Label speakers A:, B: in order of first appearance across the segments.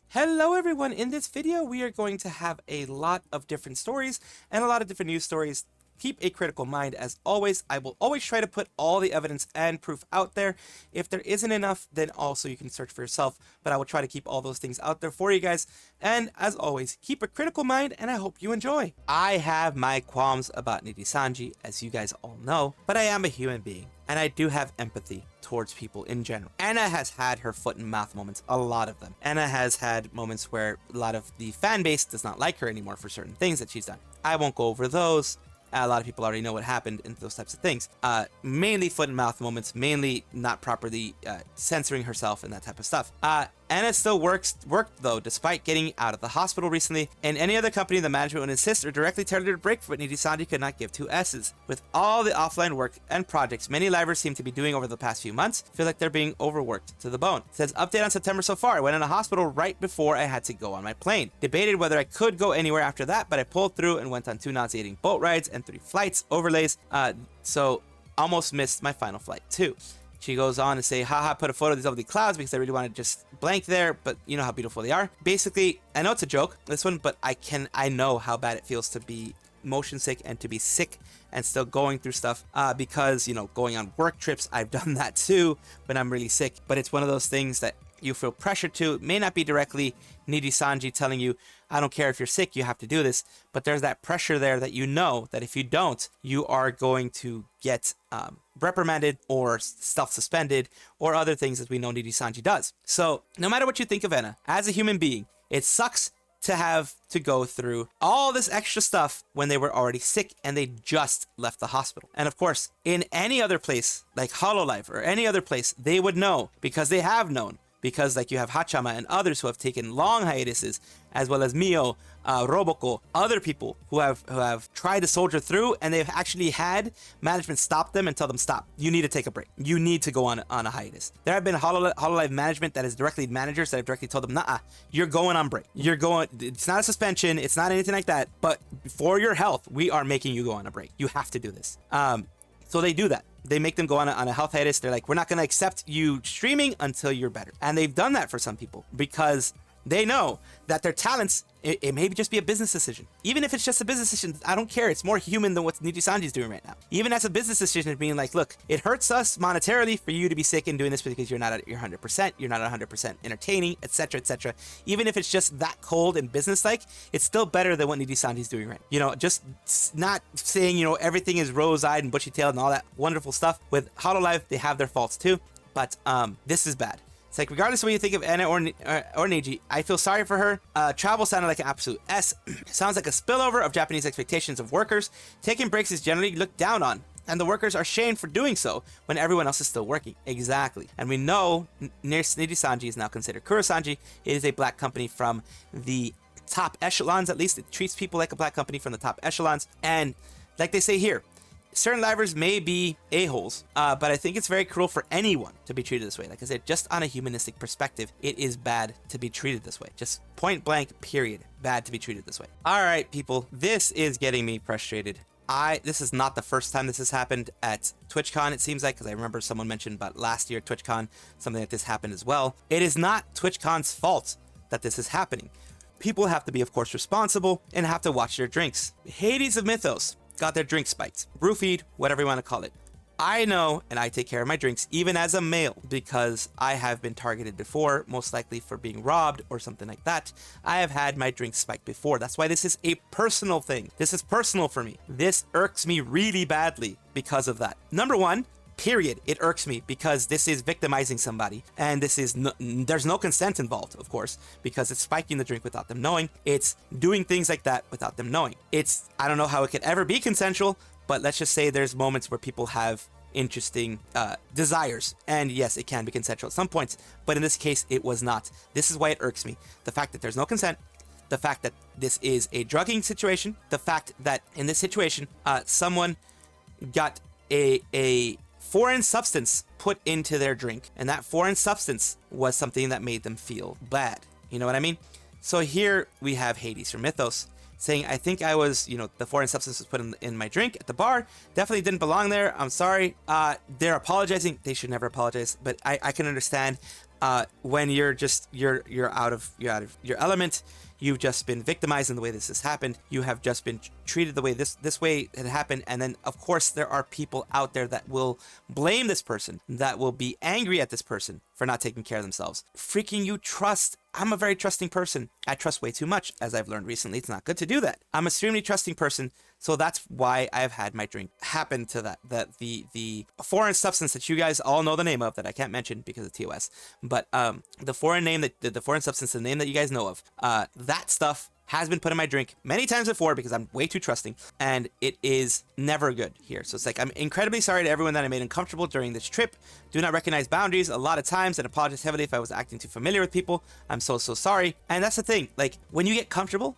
A: Hello everyone, in this video we are going to have a lot of different stories and a lot of different news stories. Keep a critical mind as always. I will always try to put all the evidence and proof out there. If there isn't enough, then also you can search for yourself, but I will try to keep all those things out there for you guys. And as always, keep a critical mind and I hope you enjoy. I have my qualms about Nijisanji, as you guys all know, but I am a human being and I do have empathy towards people in general. Enna has had her foot in mouth moments, a lot of them. Enna has had moments where a lot of the fan base does not like her anymore for certain things that she's done. I won't go over those. A lot of people already know what happened in those types of things. Mainly foot and mouth moments, mainly not properly censoring herself and that type of stuff. Enna still worked though, despite getting out of the hospital recently. In any other company, the management would insist or directly tell her to break, but Nijisanji could not give two S's. With all the offline work and projects many livers seem to be doing over the past few months, feel like they're being overworked to the bone. It says update on September so far. I went in a hospital right before I had to go on my plane. Debated whether I could go anywhere after that, but I pulled through and went on 2 nauseating boat rides and 3 flights, overlays. So almost missed my final flight too. She goes on to say, haha, put a photo of these lovely clouds because I really wanted to just blank there, but you know how beautiful they are. Basically, I know it's a joke, this one, but I know how bad it feels to be motion sick and to be sick and still going through stuff because, you know, going on work trips, I've done that too when I'm really sick, but it's one of those things that you feel pressure to. It may not be directly Nijisanji telling you, I don't care if you're sick, you have to do this, but there's that pressure there that you know that if you don't, you are going to get reprimanded or self-suspended or other things that we know Nijisanji does. So no matter what you think of Enna, as a human being, it sucks to have to go through all this extra stuff when they were already sick and they just left the hospital. And of course, in any other place like Hololive or any other place, they would know because they have known. Because like you have Hachama and others who have taken long hiatuses, as well as Mio, Roboko, other people who have tried to soldier through, and they've actually had management stop them and tell them, stop, you need to take a break. You need to go on a hiatus. There have been Hololive management that is directly managers that have directly told them, nah, you're going on break. You're going, it's not a suspension, it's not anything like that, but for your health, we are making you go on a break. You have to do this. So they do that. They make them go on a health hiatus. They're like, we're not going to accept you streaming until you're better. And they've done that for some people because they know that their talents, it may just be a business decision. Even if it's just a business decision, I don't care. It's more human than what Nijisanji's doing right now. Even as a business decision, being like, look, it hurts us monetarily for you to be sick and doing this because you're not at your 100%, you're not 100% entertaining, etc., etc. Even if it's just that cold and business-like, it's still better than what Nijisanji's doing right now. You know, just not saying, you know, everything is rose-eyed and bushy-tailed and all that wonderful stuff. With Hololive, they have their faults too, but this is bad. It's like, regardless of what you think of Enna or Niji, I feel sorry for her. Travel sounded like an absolute S. Sounds like a spillover of Japanese expectations of workers. Taking breaks is generally looked down on, and the workers are shamed for doing so when everyone else is still working. Exactly. And we know Nijisanji is now considered Kurosanji. It is a black company from the top echelons, at least. It treats people like a black company from the top echelons. And like they say here, certain livers may be a-holes, but I think it's very cruel for anyone to be treated this way. Like I said, just on a humanistic perspective, it is bad to be treated this way. Just point blank, period. Bad to be treated this way. All right, people, this is getting me frustrated. This is not the first time this has happened at TwitchCon, it seems like, because I remember someone mentioned about last year TwitchCon, something like this happened as well. It is not TwitchCon's fault that this is happening. People have to be, of course, responsible and have to watch their drinks. Hades of Mythos got their drink spiked, roofied, whatever you want to call it. I know, and I take care of my drinks, even as a male, because I have been targeted before, most likely for being robbed or something like that. I have had my drinks spiked before. That's why this is a personal thing. This is personal for me. This irks me really badly because of that. Number one, period, it irks me because this is victimizing somebody, and this is there's no consent involved, of course, because it's spiking the drink without them knowing. It's doing things like that without them knowing. I don't know how it could ever be consensual, but let's just say there's moments where people have interesting desires, and yes, it can be consensual at some points, but in this case it was not. This is why it irks me. The fact that there's no consent, the fact that this is a drugging situation, the fact that in this situation someone got a foreign substance put into their drink, and that foreign substance was something that made them feel bad. You know what I mean? So here we have Hades from Mythos saying, I think I was, you know, the foreign substance was put in my drink at the bar. Definitely didn't belong there. I'm sorry. They're apologizing. They should never apologize, but I can understand when you're out of your element. You've just been victimized in the way this has happened. You have just been treated the way this way had happened. And then, of course, there are people out there that will blame this person, that will be angry at this person for not taking care of themselves. Freaking you trust. I'm a very trusting person. I trust way too much, as I've learned recently. It's not good to do that. I'm an extremely trusting person, so that's why I've had my drink happen to that. The foreign substance that you guys all know the name of, that I can't mention because of TOS, but the foreign name, the foreign substance, the name that you guys know of, that stuff has been put in my drink many times before because I'm way too trusting, and it is never good here. So it's like, I'm incredibly sorry to everyone that I made uncomfortable during this trip. Do not recognize boundaries a lot of times and apologize heavily if I was acting too familiar with people. I'm so sorry. And that's the thing, like, when you get comfortable,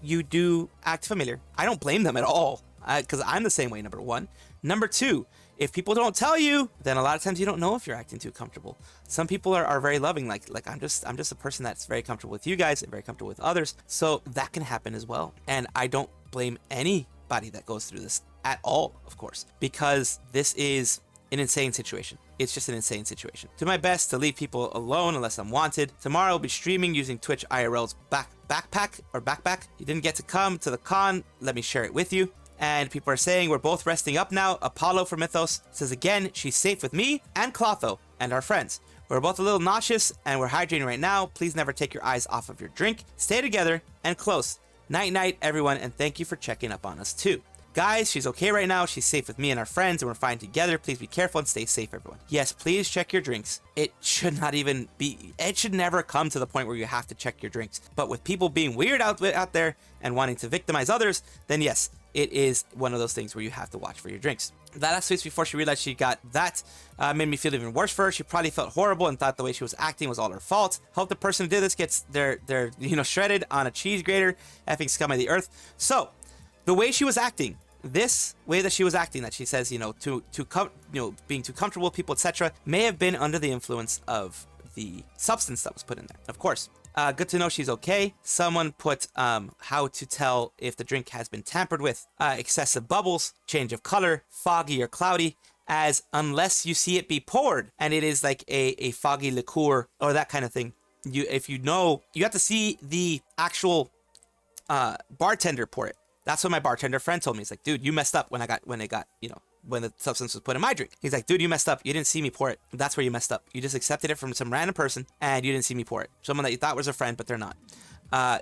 A: you do act familiar. I don't blame them at all, because I'm the same way, number one. Number two, if people don't tell you, then a lot of times you don't know if you're acting too comfortable. Some people are very loving, like I'm just a person that's very comfortable with you guys and very comfortable with others. So that can happen as well. And I don't blame anybody that goes through this at all, of course, because this is an insane situation. It's just an insane situation. Do my best to leave people alone unless I'm wanted. Tomorrow I'll be streaming using Twitch IRL's backpack. You didn't get to come to the con. Let me share it with you. And people are saying we're both resting up now. Apollo for Mythos says again, she's safe with me and Clotho and our friends. We're both a little nauseous and we're hydrating right now. Please never take your eyes off of your drink. Stay together and close. Night night, everyone, and thank you for checking up on us too. Guys, she's okay right now. She's safe with me and our friends, and we're fine together. Please be careful and stay safe, everyone. Yes, please check your drinks. It should not even be, it should never come to the point where you have to check your drinks. But with people being weird out there and wanting to victimize others, then yes, it is one of those things where you have to watch for your drinks. That last week before she realized she got that made me feel even worse for her. She probably felt horrible and thought the way she was acting was all her fault. Hope the person who did this gets their shredded on a cheese grater, effing scum of the earth. So the way she was acting, this way that she was acting, that she says, being too comfortable with people, etc., may have been under the influence of the substance that was put in there. Of course. Good to know she's okay. Someone put how to tell if the drink has been tampered with. Excessive bubbles, change of color, foggy or cloudy, as unless you see it be poured and it is like a foggy liqueur or that kind of thing. You have to see the actual bartender pour it. That's what my bartender friend told me. He's like, dude, you messed up when the substance was put in my drink. He's like, dude, you messed up. You didn't see me pour it. That's where you messed up. You just accepted it from some random person and you didn't see me pour it. Someone that you thought was a friend, but they're not.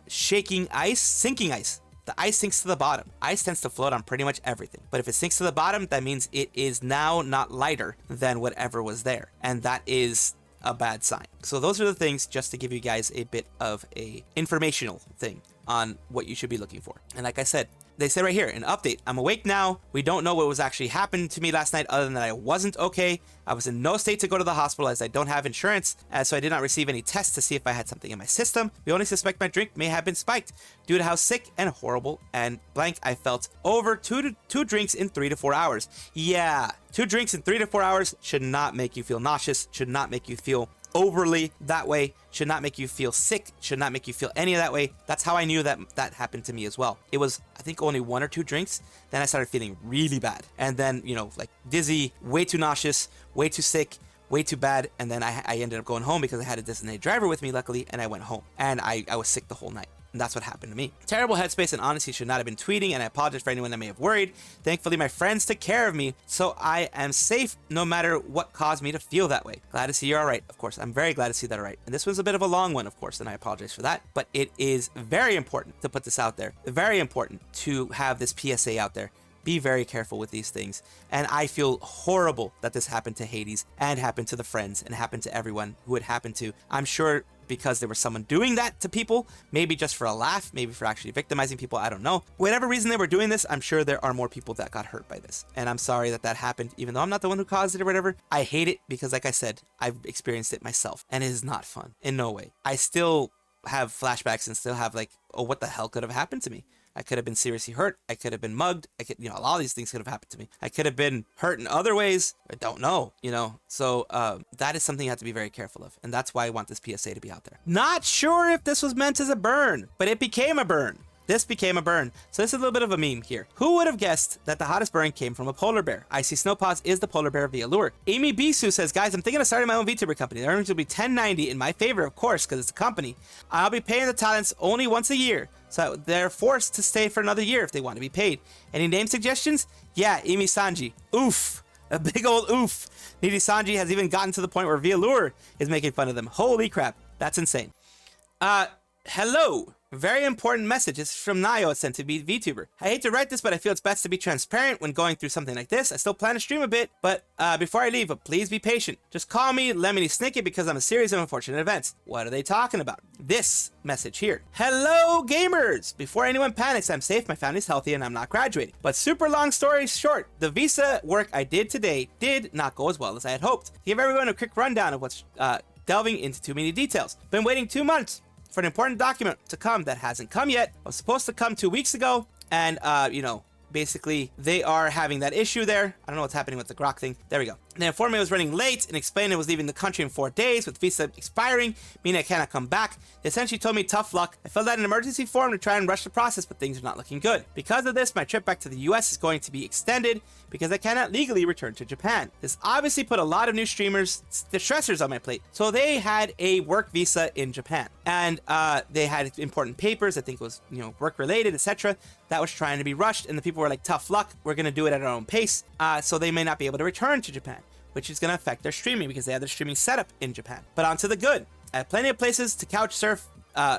A: Shaking ice, sinking ice. The ice sinks to the bottom. Ice tends to float on pretty much everything. But if it sinks to the bottom, that means it is now not lighter than whatever was there. And that is a bad sign. So those are the things, just to give you guys a bit of a informational thing on what you should be looking for. And like I said, they say right here, an update. I'm awake now. We don't know what was actually happening to me last night other than that I wasn't okay. I was in no state to go to the hospital as I don't have insurance, so I did not receive any tests to see if I had something in my system. We only suspect my drink may have been spiked due to how sick and horrible and blank I felt over two drinks in 3 to 4 hours. Yeah, 2 drinks in 3 to 4 hours should not make you feel nauseous, should not make you feel overly that way, should not make you feel sick, should not make you feel any of that way. That's how I knew that happened to me as well. It was, I think, only 1 or 2 drinks. Then I started feeling really bad. And then, like dizzy, way too nauseous, way too sick, way too bad. And then I ended up going home because I had a designated driver with me, luckily, and I went home. And I was sick the whole night. And that's what happened to me. Terrible headspace, and honestly should not have been tweeting, and I apologize for anyone that may have worried. Thankfully, my friends took care of me, so I am safe no matter what caused me to feel that way. Glad to see you're all right. Of course, I'm very glad to see that all right. And this was a bit of a long one, of course, and I apologize for that. But it is very important to put this out there. Very important to have this PSA out there. Be very careful with these things. And I feel horrible that this happened to Hades and happened to the friends and happened to everyone who it happened to. I'm sure because there was someone doing that to people, maybe just for a laugh, maybe for actually victimizing people, I don't know. Whatever reason they were doing this, I'm sure there are more people that got hurt by this. And I'm sorry that happened, even though I'm not the one who caused it or whatever. I hate it because, like I said, I've experienced it myself and it is not fun in no way. I still have flashbacks and still have like, oh, what the hell could have happened to me? I could have been seriously hurt. I could have been mugged. A lot of these things could have happened to me. I could have been hurt in other ways. I don't know, So that is something you have to be very careful of. And that's why I want this PSA to be out there. Not sure if this was meant as a burn, but it became a burn. This became a burn. So this is a little bit of a meme here. Who would have guessed that the hottest burn came from a polar bear? Icy Snowpaws is the polar bear via lure. Amy Bisu says, guys, I'm thinking of starting my own VTuber company. The earnings will be 1090 in my favor, of course, because it's a company. I'll be paying the talents only once a year, so they're forced to stay for another year if they want to be paid. Any name suggestions? Yeah, Imisanji. Oof. A big old oof. Nijisanji has even gotten to the point where via lure is making fun of them. Holy crap. That's insane. Hello. Very important message. This is from Nayo. It's sent to be VTuber. I hate to write this, but I feel it's best to be transparent when going through something like this. I still plan to stream a bit, but before I leave, please be patient. Just call me Lemony Snicket because I'm a series of unfortunate events. What are they talking about? This message here. Hello, gamers! Before anyone panics, I'm safe, my family's healthy, and I'm not graduating. But super long story short, the visa work I did today did not go as well as I had hoped. To give everyone a quick rundown of what's delving into too many details. Been waiting 2 months for an important document to come that hasn't come yet. It was supposed to come 2 weeks ago, and you know, basically they are having that issue there. I don't know what's happening with the Grok thing. There we go. They informed me I was running late and explained I was leaving the country in 4 days with visa expiring, meaning I cannot come back. They essentially told me tough luck. I filled out an emergency form to try and rush the process, but things are not looking good. Because of this, my trip back to the US is going to be extended because I cannot legally return to Japan. This obviously put a lot of new streamers, the stressors on my plate. So they had a work visa in Japan, and they had important papers, I think it was, you know, work related, etc. that was trying to be rushed, and the people were like, tough luck, we're going to do it at our own pace. So they may not be able to return to Japan, which is going to affect their streaming because they have their streaming set up in Japan. But on to the good. I have plenty of places to couch surf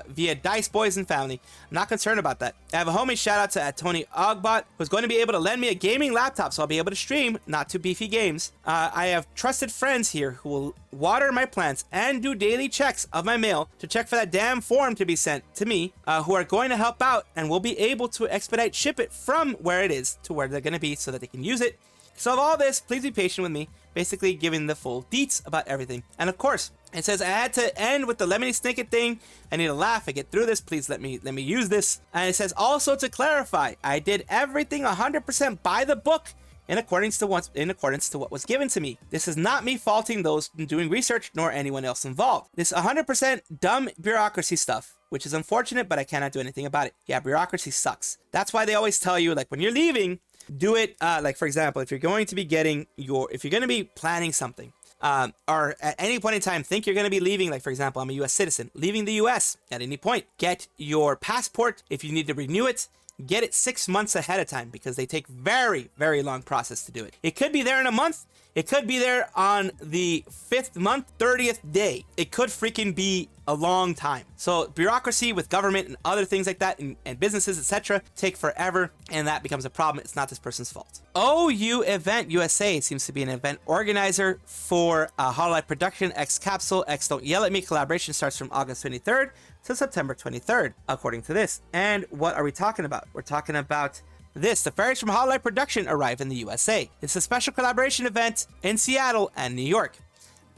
A: via Dice Boys and family. I'm not concerned about that. I have a homie shout out to Tony Ogbot, who's going to be able to lend me a gaming laptop so I'll be able to stream not too beefy games. I have trusted friends here who will water my plants and do daily checks of my mail to check for that damn form to be sent to me, who are going to help out and will be able to expedite ship it from where it is to where they're going to be so that they can use it. So of all this, please be patient with me, basically giving the full deets about everything. And of course, it says I had to end with the Lemony Snicket thing. I need to laugh. I get through this. Please let me use this. And it says also to clarify, I did everything 100% by the book in accordance to what was given to me. This is not me faulting those doing research nor anyone else involved. This 100% dumb bureaucracy stuff, which is unfortunate, but I cannot do anything about it. Yeah, bureaucracy sucks. That's why they always tell you, like, when you're leaving, do it, like, for example, if you're going to be planning something, or at any point in time think you're going to be leaving, like for example, I'm a US citizen, leaving the US at any point, get your passport. If you need to renew it, get it 6 months ahead of time because they take very, very long process to do it. It could be there in a month. It could be there on the 5th month, 30th day. It could freaking be a long time. So bureaucracy with government and other things like that and businesses, etc. take forever, and that becomes a problem. It's not this person's fault. OU Event USA seems to be an event organizer for Hololive Production X Capsule X Don't Yell at Me collaboration starts from August 23rd to September 23rd, according to this. And what are we talking about? We're talking about this. The fairies from Hololive Production arrive in the USA. It's a special collaboration event in Seattle and New York.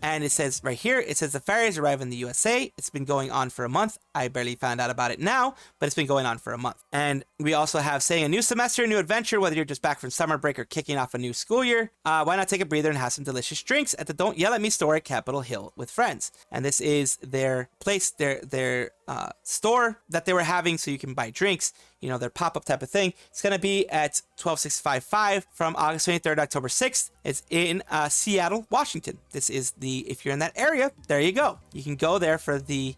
A: And it says right here, it says the fairies arrive in the USA. It's been going on for a month. I barely found out about it now, but it's been going on for a month. And we also have saying a new semester, new adventure, whether you're just back from summer break or kicking off a new school year. Why not take a breather and have some delicious drinks at the Don't Yell at Me store at Capitol Hill with friends. And this is their place, their store that they were having so you can buy drinks, you know, their pop-up type of thing. It's going to be at 12655 from August 23rd to October 6th. It's in Seattle, Washington. This is if you're in that area, there you go. You can go there for the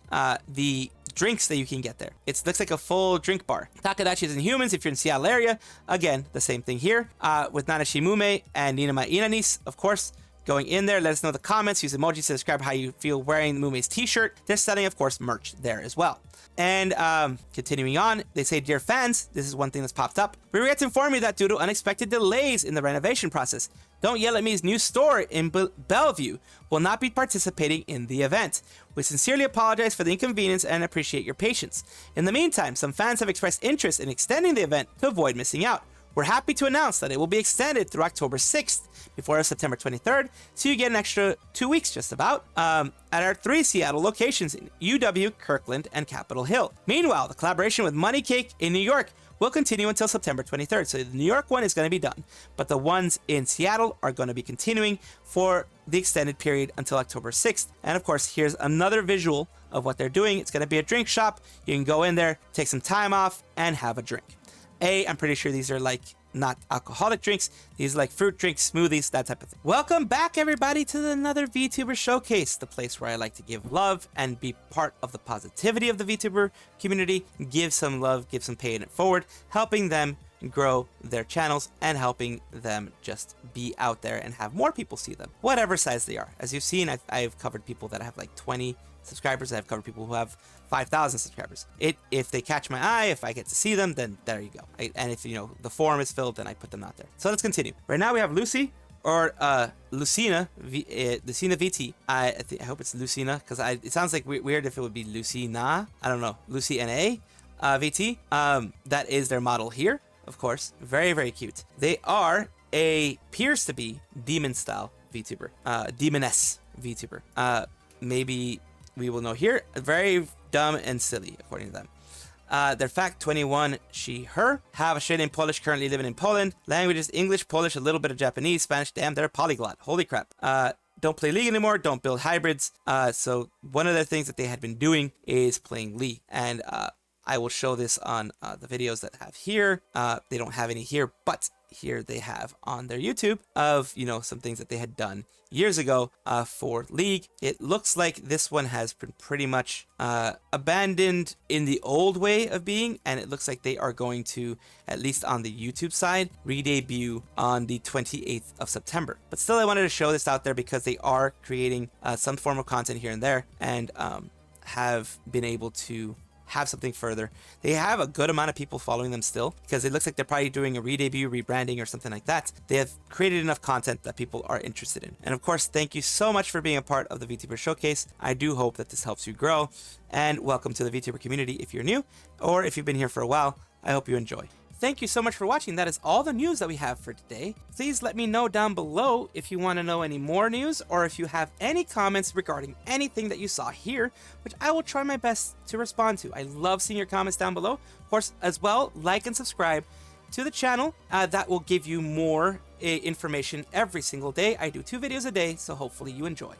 A: drinks that you can get there. It looks like a full drink bar. Takadachis and Humans, if you're in Seattle area, again, the same thing here, with Nanashi Mume and Ninama Inanis, of course. Going in there, let us know in the comments. Use emojis to describe how you feel wearing Mume's t-shirt. They're selling, of course, merch there as well. And continuing on, they say, dear fans, this is one thing that's popped up. We regret to inform you that due to unexpected delays in the renovation process, Don't Yell at Me's new store in Bellevue will not be participating in the event. We sincerely apologize for the inconvenience and appreciate your patience. In the meantime, some fans have expressed interest in extending the event to avoid missing out. We're happy to announce that it will be extended through October 6th before September 23rd, so you get an extra 2 weeks just about, at our 3 Seattle locations in UW, Kirkland, and Capitol Hill. Meanwhile, the collaboration with Money Cake in New York will continue until September 23rd, so the New York one is going to be done, but the ones in Seattle are going to be continuing for the extended period until October 6th. And of course, here's another visual of what they're doing. It's going to be a drink shop. You can go in there, take some time off, and have a drink. I'm pretty sure these are like not alcoholic drinks. These are like fruit drinks, smoothies, that type of thing. Welcome back, everybody, to another VTuber Showcase, the place where I like to give love and be part of the positivity of the VTuber community, give some love, give some paying it forward, helping them grow their channels and helping them just be out there and have more people see them, whatever size they are. As you've seen, I've covered people that have like 20 subscribers. I've covered people who have 5,000 subscribers. If they catch my eye, if I get to see them, then there you go. And if, you know, the forum is filled, then I put them out there. So let's continue. Right now we have Lucy, or Lucina VT. I hope it's Lucina, because it sounds like weird if it would be Lucina. I don't know. Lucina VT. That is their model here. Of course, very, very cute. They are appears to be demon style VTuber, demoness VTuber. Maybe we will know here. Very dumb and silly, according to them. Their fact 21, she, her. Have a shade in Polish, currently living in Poland. Languages English, Polish, a little bit of Japanese, Spanish. Damn, they're a polyglot. Holy crap. Don't play League anymore. Don't build hybrids. So one of the things that they had been doing is playing League. And I will show this on the videos that have here. They don't have any here, but here they have on their YouTube of, you know, some things that they had done years ago for League. It looks like this one has been pretty much abandoned in the old way of being, and it looks like they are going to, at least on the YouTube side, re-debut on the 28th of September. But still, I wanted to show this out there because they are creating some form of content here and there, and have been able to have something further. They have a good amount of people following them still, because it looks like they're probably doing a re-debut, rebranding, or something like that. They have created enough content that people are interested in. And of course, thank you so much for being a part of the VTuber Showcase. I do hope that this helps you grow, and welcome to the VTuber community if you're new, or if you've been here for a while, I hope you enjoy. Thank you so much for watching. That is all the news that we have for today. Please let me know down below if you want to know any more news, or if you have any comments regarding anything that you saw here, which I will try my best to respond to. I love seeing your comments down below. Of course, as well, like and subscribe to the channel. That will give you more information every single day. I do 2 videos a day, so hopefully you enjoy.